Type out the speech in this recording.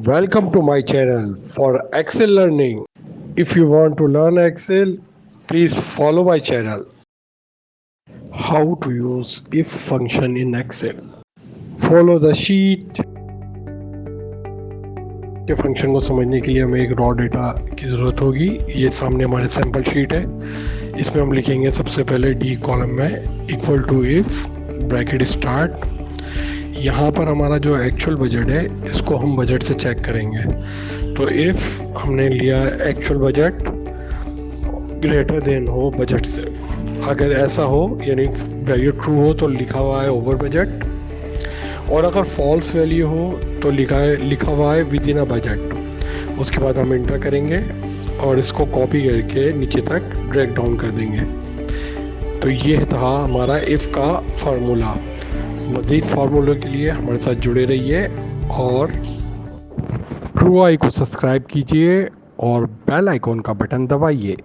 Welcome to my channel for Excel learning. If you want to learn Excel, please follow my channel. How to use if function in Excel. Follow the sheet. के function को समझने के लिए हमें एक raw data की ज़रूरत होगी। ये सामने हमारे सैम्पल शीट है। इसमें हम लिखेंगे सबसे पहले डी कॉलम में equal to if bracket start. यहाँ पर हमारा जो एक्चुअल बजट है इसको हम बजट से चेक करेंगे। तो इफ़ हमने लिया एक्चुअल बजट ग्रेटर देन हो बजट से, अगर ऐसा हो यानी वैल्यू ट्रू हो तो लिखा हुआ है ओवर बजट, और अगर फॉल्स वैल्यू हो तो लिखा हुआ है विद इन अ बजट। उसके बाद हम इंटर करेंगे और इसको कॉपी करके नीचे तक ड्रैग डाउन कर देंगे। तो ये था हमारा इफ़ का फार्मूला। मज़ीद फार्मूलों के लिए हमारे साथ जुड़े रहिए और ट्रू आई को सब्सक्राइब कीजिए और बेल आइकॉन का बटन दबाइए।